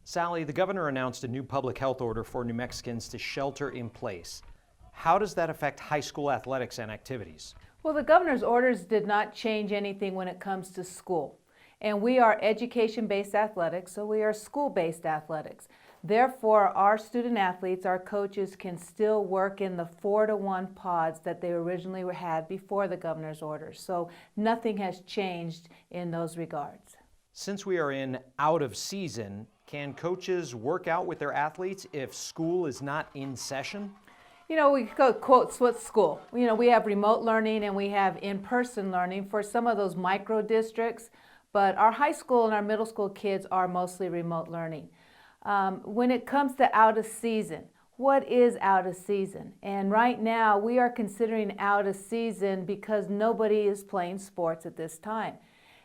Sally, the governor announced a new public health order for New Mexicans to shelter in place. How does that affect high school athletics and activities? Well, the governor's orders did not change anything when it comes to school. And we are education-based athletics, so we are school-based athletics. Therefore, our student athletes, our coaches, can still work in the 4-to-1 pods that they originally had before the governor's orders. So nothing has changed in those regards. Since we are in out of season, can coaches work out with their athletes if school is not in session? You know, we go quotes with school. You know, we have remote learning and we have in-person learning for some of those micro districts, but our high school and our middle school kids are mostly remote learning. When it comes to out of season, what is out of season? And right now we are considering out of season because nobody is playing sports at this time.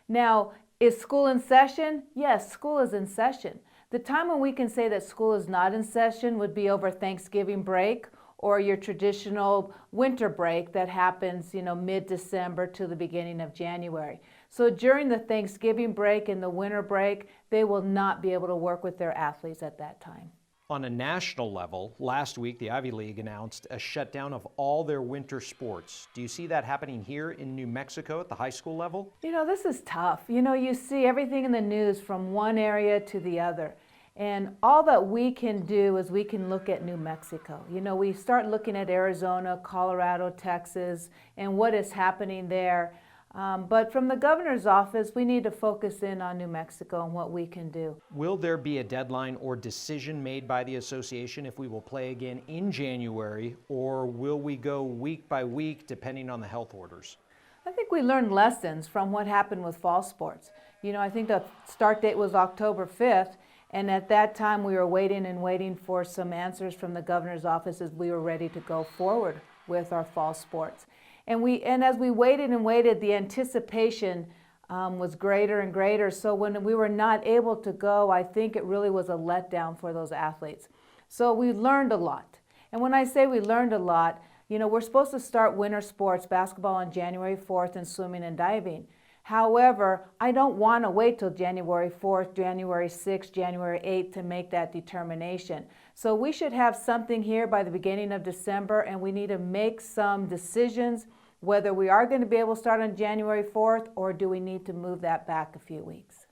Now, is school in session? Yes, school is in session. The time when we can say that school is not in session would be over Thanksgiving break or your traditional winter break that happens, you know, mid-December to the beginning of January. So during the Thanksgiving break and the winter break, they will not be able to work with their athletes at that time. On a national level, last week the Ivy League announced a shutdown of all their winter sports. Do you see that happening here in New Mexico at the high school level? You know, this is tough. You know, you see everything in the news from one area to the other. And all that we can do is we can look at New Mexico. You know, we start looking at Arizona, Colorado, Texas, and what is happening there. But from the governor's office, we need to focus in on New Mexico and what we can do. Will there be a deadline or decision made by the association if we will play again in January, or will we go week by week depending on the health orders? I think we learned lessons from what happened with fall sports. You know, I think the start date was October 5th, and at that time we were waiting for some answers from the governor's office as we were ready to go forward with our fall sports. And as we waited and waited, the anticipation was greater and greater. So when we were not able to go, I think it really was a letdown for those athletes. So we learned a lot. And when I say we learned a lot, you know, we're supposed to start winter sports, basketball on January 4th and swimming and diving. However, I don't want to wait till January 4th, January 6th, January 8th to make that determination. So we should have something here by the beginning of December, and we need to make some decisions whether we are going to be able to start on January 4th or do we need to move that back a few weeks.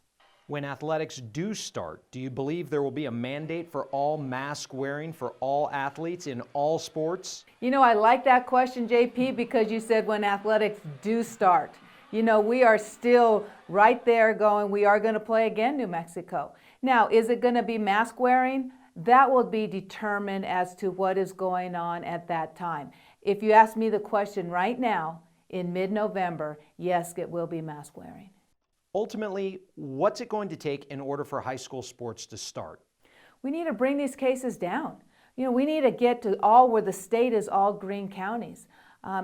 When athletics do start, do you believe there will be a mandate for all mask wearing for all athletes in all sports? You know, I like that question, JP, because you said when athletics do start. You know, we are still right there going, we are going to play again, New Mexico. Now, is it going to be mask wearing? That will be determined as to what is going on at that time. If you ask me the question right now, in mid-November, yes, it will be mask wearing. Ultimately, what's it going to take in order for high school sports to start? We need to bring these cases down. You know, we need to get to all where the state is all green counties.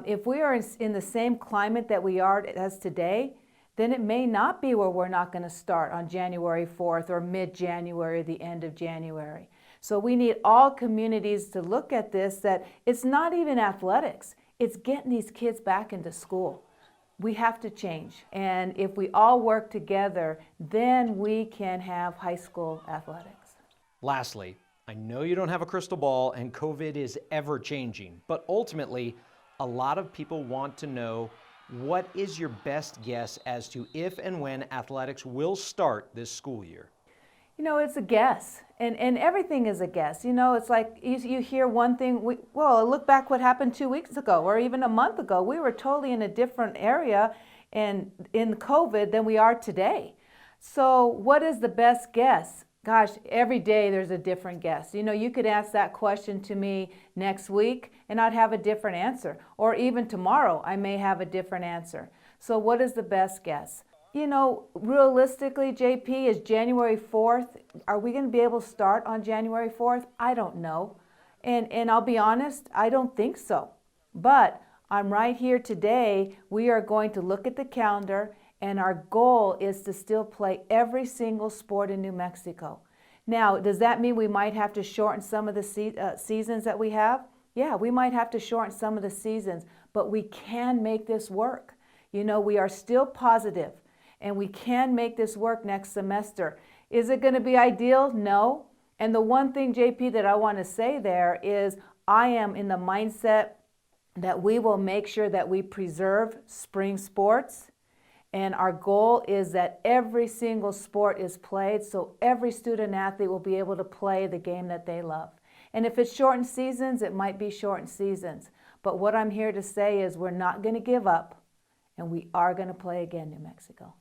If we are in the same climate that we are as today, then it may not be where we're not going to start on January 4th or mid-January, the end of January. So we need all communities to look at this, that it's not even athletics, it's getting these kids back into school. We have to change. And if we all work together, then we can have high school athletics. Lastly, I know you don't have a crystal ball and COVID is ever changing, but ultimately, a lot of people want to know, what is your best guess as to if and when athletics will start this school year? You know, it's a guess, and everything is a guess. You know, it's like you hear one thing, well, look back what happened 2 weeks ago or even a month ago. We were totally in a different area and in COVID than we are today. So what is the best guess? Gosh, every day there's a different guess. You know, you could ask that question to me next week and I'd have a different answer. Or even tomorrow, I may have a different answer. So what is the best guess? You know, realistically, JP, is January 4th, are we going to be able to start on January 4th? I don't know. And I'll be honest, I don't think so. But I'm right here today. We are going to look at the calendar, and our goal is to still play every single sport in New Mexico. Now, does that mean we might have to shorten some of the seasons that we have? Yeah, we might have to shorten some of the seasons, but we can make this work. You know, we are still positive, and we can make this work next semester. Is it going to be ideal? No. And the one thing, JP, that I want to say there is I am in the mindset that we will make sure that we preserve spring sports. And our goal is that every single sport is played, so every student athlete will be able to play the game that they love. And if it's shortened seasons, it might be shortened seasons. But what I'm here to say is we're not going to give up, and we are going to play again, New Mexico.